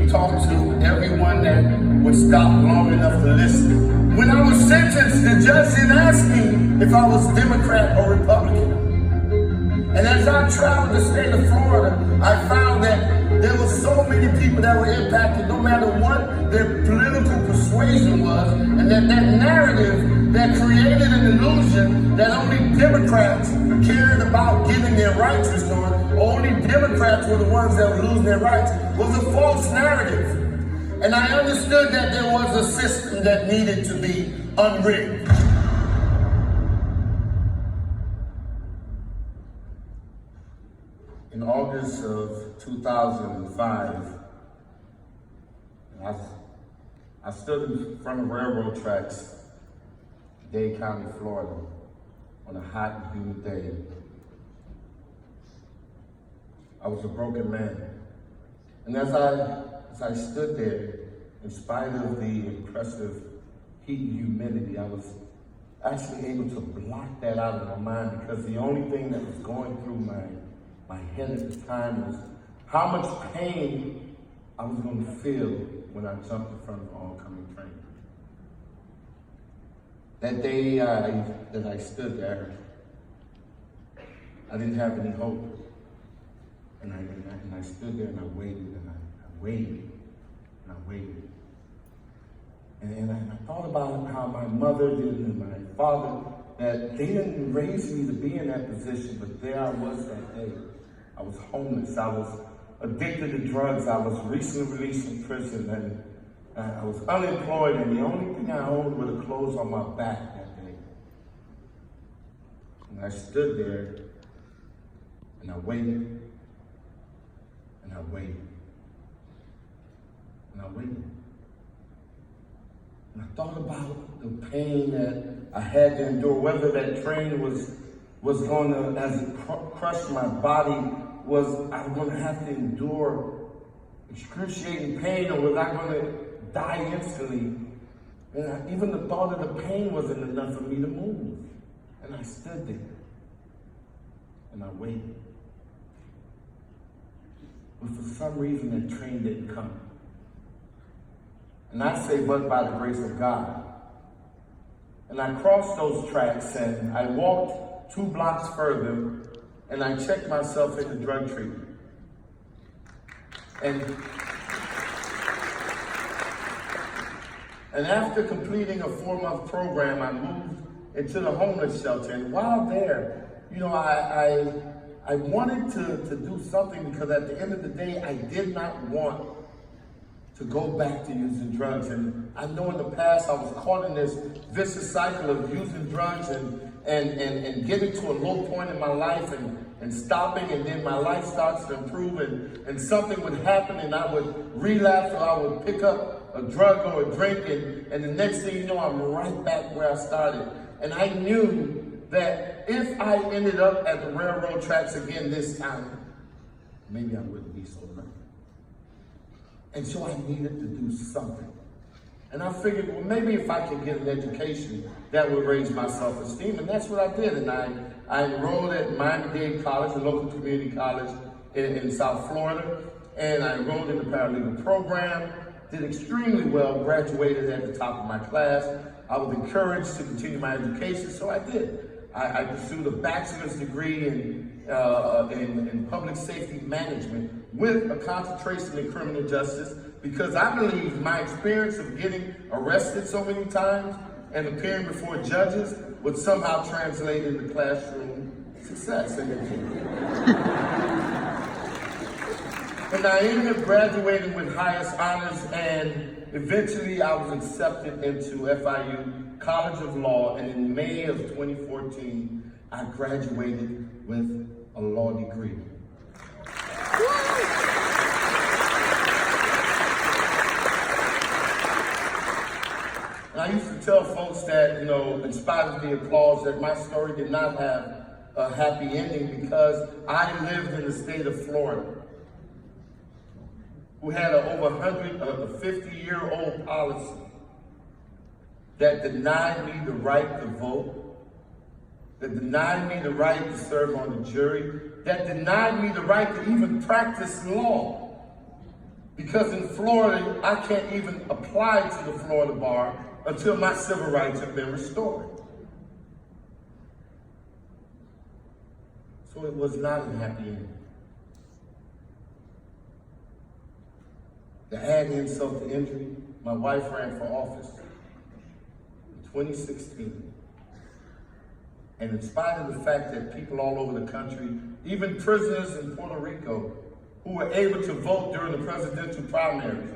to talk to everyone that would stop long enough to listen. When I was sentenced, the judge didn't ask me if I was Democrat or Republican. And as I traveled the state of Florida, I found that there were so many people that were impacted no matter what their political persuasion was, and that narrative that created an illusion that only Democrats cared about getting their rights restored, only Democrats were the ones that were losing their rights, was a false narrative. And I understood that there was a system that needed to be unrigged. In August of 2005, I stood in front of railroad tracks, Dade County, Florida, on a hot and humid day. I was a broken man. And as I stood there, in spite of the impressive heat and humidity, I was actually able to block that out of my mind, because the only thing that was going through my head at the time was how much pain I was going to feel when I jumped in front of an oncoming train. That day that I stood there, I didn't have any hope. And I stood there and I waited and I waited and I waited. And I thought about how my mother did and my father, that they didn't raise me to be in that position, but there I was that day. I was homeless, I was addicted to drugs, I was recently released from prison, and I was unemployed, and the only thing I owned were the clothes on my back that day. And I stood there, and I waited, and I waited, and I waited. And I thought about the pain that I had to endure, whether that train was going to, as it crushed my body, I was going to have to endure excruciating pain, or was I going to die instantly? And even the thought of the pain wasn't enough for me to move. And I stood there, and I waited. But for some reason, that train didn't come. And I say, but by the grace of God. And I crossed those tracks, and I walked 2 blocks further, and I checked myself into drug treatment. And after completing a 4-month program, I moved into the homeless shelter. And while there, you know, I wanted to do something, because at the end of the day, I did not want to go back to using drugs. And I know in the past I was caught in this vicious cycle of using drugs and getting to a low point in my life and stopping, and then my life starts to improve, and something would happen and I would relapse, or I would pick up a drug or a drink, and the next thing you know, I'm right back where I started. And I knew that if I ended up at the railroad tracks again this time, maybe I wouldn't be so lucky. And so I needed to do something. And I figured, well, maybe if I could get an education, that would raise my self-esteem. And that's what I did. And I enrolled at Miami-Dade College, a local community college in South Florida. And I enrolled in the paralegal program, did extremely well, graduated at the top of my class. I was encouraged to continue my education, so I did. I pursued a bachelor's degree in public safety management with a concentration in criminal justice, because I believe my experience of getting arrested so many times and appearing before judges would somehow translate into classroom success. And I ended up graduating with highest honors, and eventually I was accepted into FIU College of Law, and in May of 2014, I graduated with a law degree. And I used to tell folks that, you know, in spite of the applause, that my story did not have a happy ending, because I lived in the state of Florida, who had a 50-year-old policy that denied me the right to vote, that denied me the right to serve on the jury, that denied me the right to even practice law. Because in Florida, I can't even apply to the Florida bar until my civil rights have been restored. So it was not a happy ending. To add insult to injury, my wife ran for office in 2016. And in spite of the fact that people all over the country, even prisoners in Puerto Rico, who were able to vote during the presidential primaries,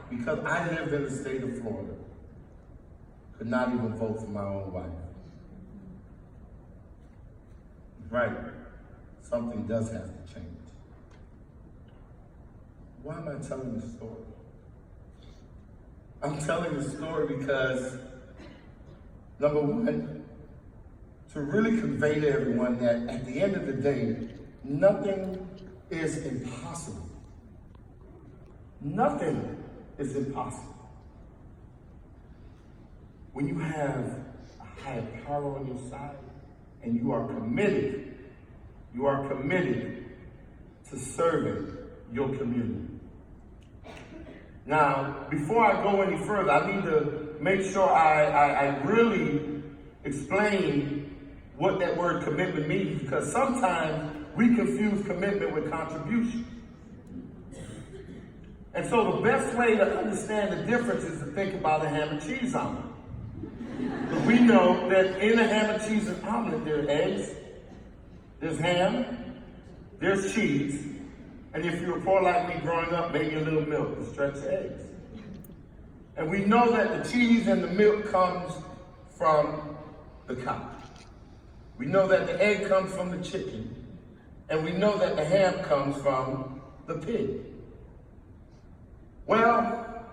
because I lived in the state of Florida, could not even vote for my own wife. Right, something does have to change. Why am I telling this story? I'm telling this story because, number one, to really convey to everyone that at the end of the day, nothing is impossible. Nothing is impossible. When you have a higher power on your side and you are committed to serving your community. Now, before I go any further, I need to make sure I really explain what that word commitment means, because sometimes we confuse commitment with contribution. And so the best way to understand the difference is to think about a ham and cheese omelet. We know that in a ham and cheese omelet, there are eggs, there's ham, there's cheese, and if you were poor like me growing up, maybe a little milk to stretch the eggs. And we know that the cheese and the milk comes from the cow. We know that the egg comes from the chicken, and we know that the ham comes from the pig. Well,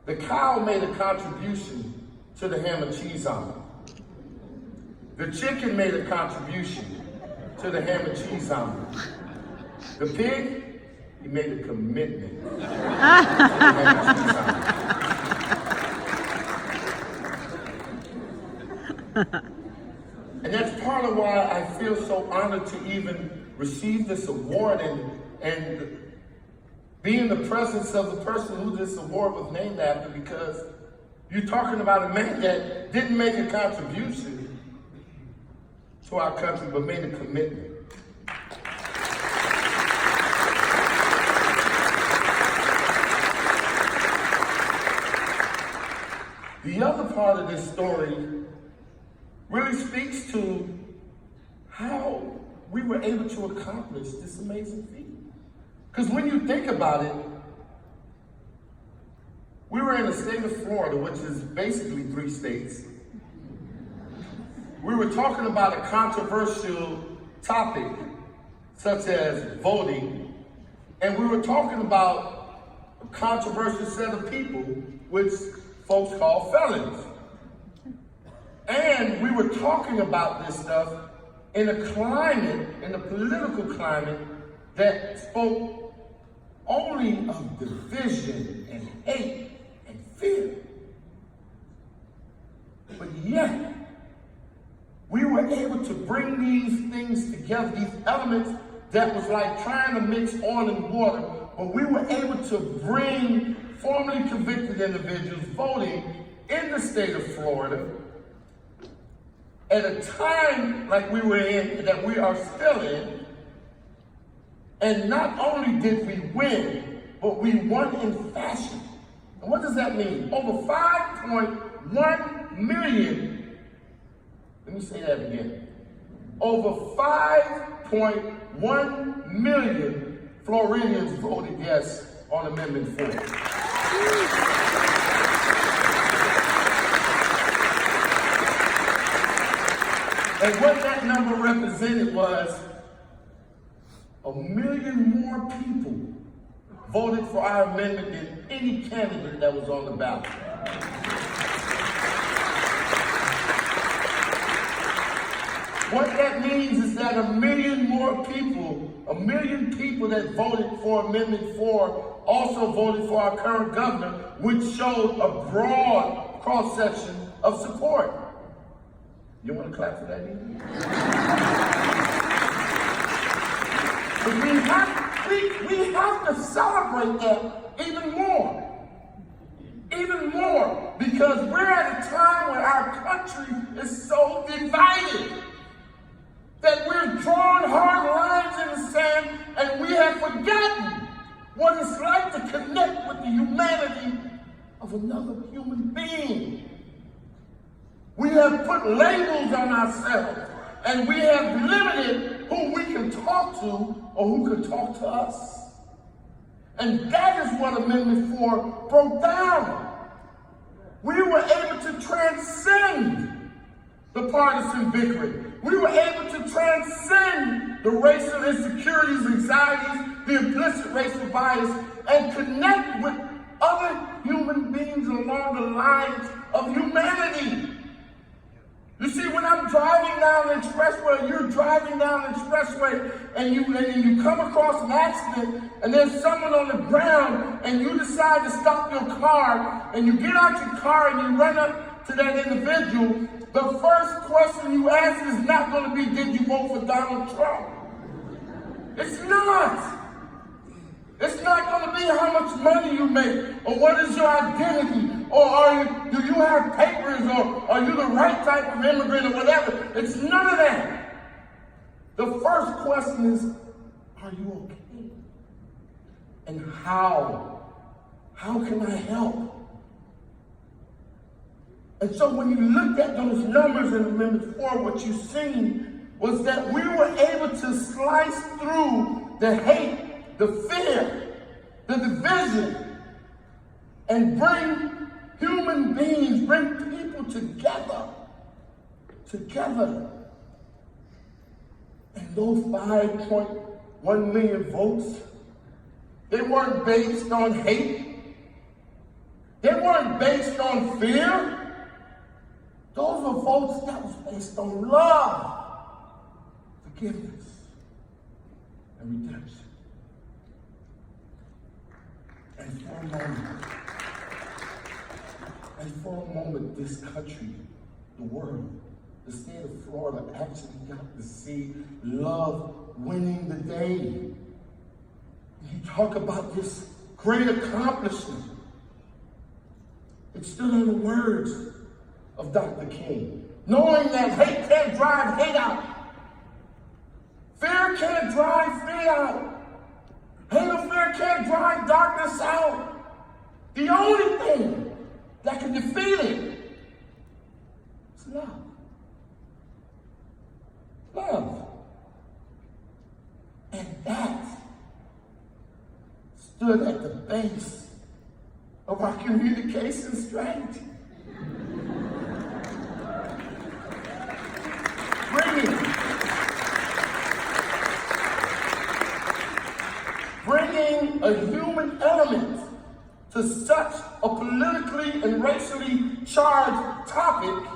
the cow made a contribution to the ham and cheese omelet. The chicken made a contribution to the ham and cheese omelet. The pig, he made a commitment to the ham and cheese omelet. And that's part of why I feel so honored to even receive this award and be in the presence of the person who this award was named after, because you're talking about a man that didn't make a contribution to our country, but made a commitment. The other part of this story really speaks to how we were able to accomplish this amazing feat. Because when you think about it, we were in the state of Florida, which is basically 3 states. We were talking about a controversial topic, such as voting, and we were talking about a controversial set of people, which folks call felons. And we were talking about this stuff in a climate, in a political climate, that spoke only of division and hate and fear. But yet, we were able to bring these things together, these elements that was like trying to mix oil and water, but we were able to bring formerly convicted individuals voting in the state of Florida at a time like we were in, that we are still in. And not only did we win, but we won in fashion. And what does that mean? Over 5.1 million, let me say that again. Over 5.1 million Floridians voted yes on Amendment 4. And what that number represented was 1 million more people voted for our amendment than any candidate that was on the ballot. What that means is that 1 million more people, 1 million people that voted for Amendment 4 also voted for our current governor, which showed a broad cross-section of support. You want to clap for that, either? We have to celebrate that even more. Even more, because we're at a time where our country is so divided that we're drawing hard lines in the sand, and we have forgotten what it's like to connect with the humanity of another human being. We have put labels on ourselves, and we have limited who we can talk to or who can talk to us. And that is what Amendment 4 broke down. We were able to transcend the partisan bickering. We were able to transcend the racial insecurities, anxieties, the implicit racial bias, and connect with other human beings along the lines of humanity. You see, when I'm driving down the expressway, you're driving down the expressway, and you come across an accident, and there's someone on the ground, and you decide to stop your car, and you get out your car and you run up to that individual, the first question you ask is not going to be, did you vote for Donald Trump? It's not. It's not going to be how much money you make, or what is your identity, or do you have papers, or are you the right type of immigrant, or whatever. It's none of that. The first question is, are you okay? And how? How can I help? And so when you looked at those numbers in Amendment 4, what you seen was that we were able to slice through the hate, the fear, the division, and bring human beings, bring people together. And those 5.1 million votes, they weren't based on hate. They weren't based on fear. Those were votes that was based on love, forgiveness, and redemption. And for a moment, this country, the world, the state of Florida actually got to see love winning the day. You talk about this great accomplishment. It stood on the words of Dr. King, knowing that hate can't drive hate out. Fear can't drive fear out. Hate or fear can't drive darkness out. The only thing that can defeat it is love. Love. And that stood at the base of our communication strategy. Bringing a human element to such a politically and racially charged topic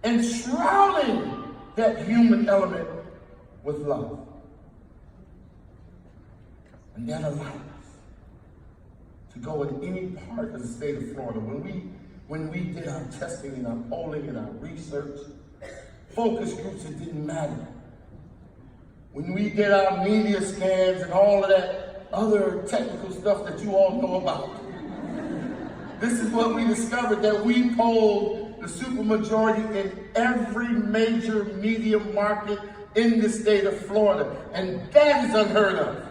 and shrouding that human element with love. And that allowed us to go in any part of the state of Florida. When we did our testing and our polling and our research, focus groups, it didn't matter. When we did our media scans and all of that other technical stuff that you all know about, this is what we discovered, that we polled the supermajority in every major media market in the state of Florida. And that is unheard of.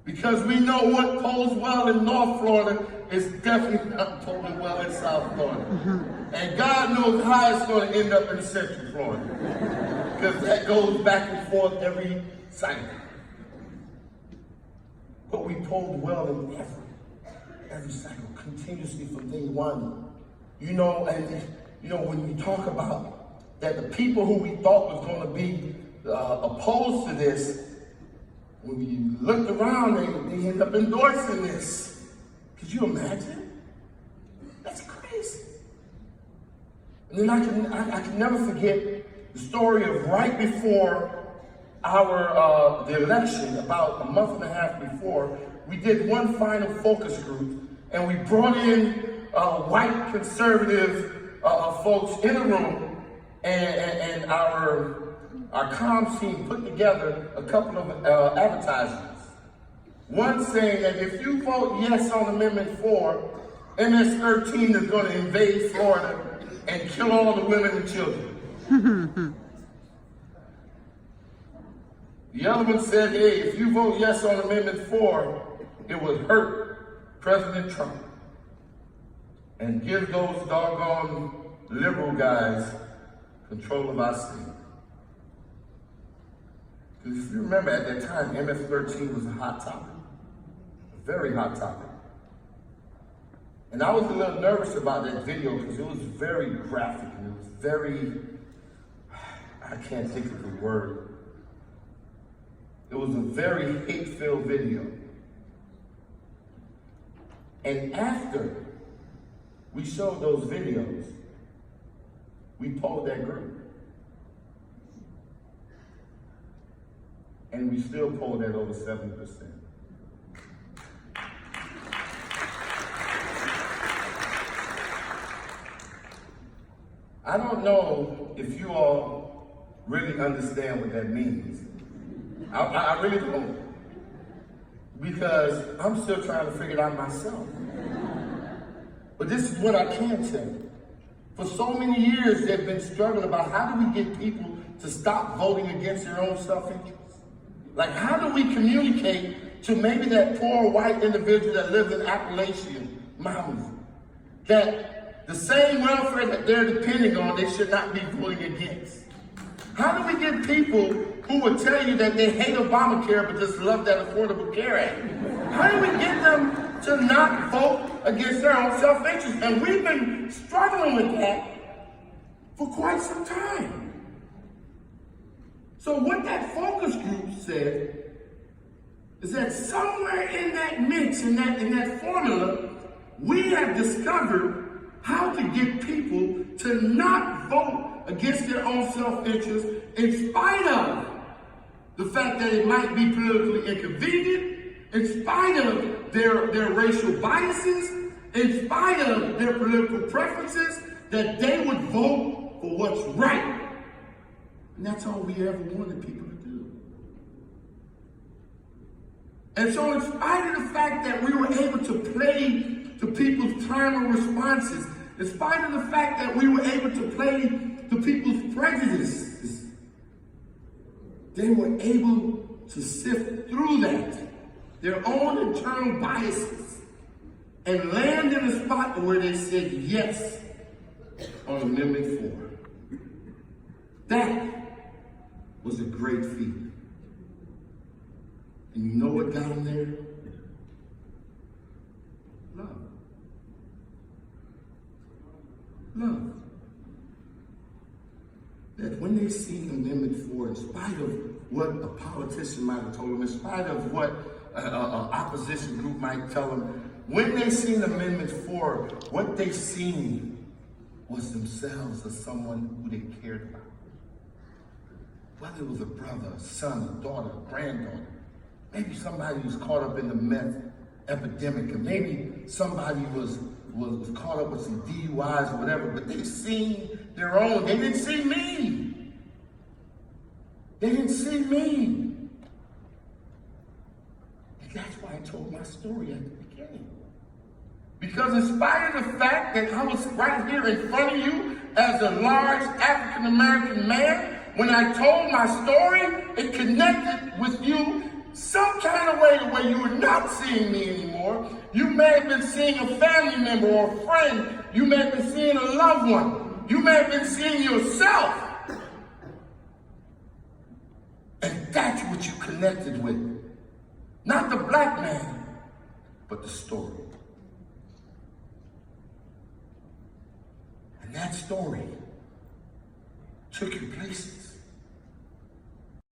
Because we know what polls well in North Florida is definitely not polling well in South Florida. And God knows how it's going to end up in Central Florida. Because that goes back and forth every cycle. But we polled well in every cycle, continuously from day one. You know, when you talk about that the people who we thought was going to be opposed to this, when you looked around, they end up endorsing this. Could you imagine? That's crazy. And then I can never forget the story of right before the election, about a month and a half before, we did one final focus group, and we brought in white conservative folks in a room, and our our comms team put together a couple of advertisements. One saying that if you vote yes on Amendment 4, MS-13 is going to invade Florida and kill all the women and children. The other one said, hey, if you vote yes on Amendment 4, it would hurt President Trump and give those doggone liberal guys control of our state. Because if you remember at that time, MS-13 was a hot topic, a very hot topic. And I was a little nervous about that video because it was very graphic and it was very, I can't think of the word. It was a very hate-filled video. And after we showed those videos, we polled that group. And we still polled at over 70%. I don't know if you all really understand what that means. I really don't. Because I'm still trying to figure it out myself. But this is what I can tell you. For so many years, they've been struggling about how do we get people to stop voting against their own self-interest? Like, how do we communicate to maybe that poor white individual that lives in Appalachian Mountains that the same welfare that they're depending on, they should not be voting against? How do we get people who will tell you that they hate Obamacare but just love that Affordable Care Act? How do we get them to not vote against their own self-interest? And we've been struggling with that for quite some time. So what that focus group said is that somewhere in that mix, in that formula, we have discovered how to get people to not vote against their own self-interest in spite of the fact that it might be politically inconvenient, in spite of their racial biases, in spite of their political preferences, that they would vote for what's right. And that's all we ever wanted people to do. And so in spite of the fact that we were able to play to people's primal responses, in spite of the fact that we were able to play to people's prejudices, they were able to sift through that, their own internal biases, and land in a spot where they said yes on Amendment 4. That was a great feat. And you know what got them there? Love. Love. That when they see Amendment 4, in spite of what a politician might have told them, in spite of what an opposition group might tell them, when they seen Amendment 4, what they seen was themselves as someone who they cared about. Whether it was a brother, a son, a daughter, a granddaughter, maybe somebody who's caught up in the meth epidemic, or maybe somebody was caught up with some DUIs or whatever, but they seen their own. They didn't see me. They didn't see me. And that's why I told my story at the beginning. Because in spite of the fact that I was right here in front of you as a large African-American man, when I told my story, it connected with you some kind of way, the way you were not seeing me anymore. You may have been seeing a family member or a friend. You may have been seeing a loved one. You may have been seeing yourself. And that's what you connected with. Not the black man, but the story. And that story took you places.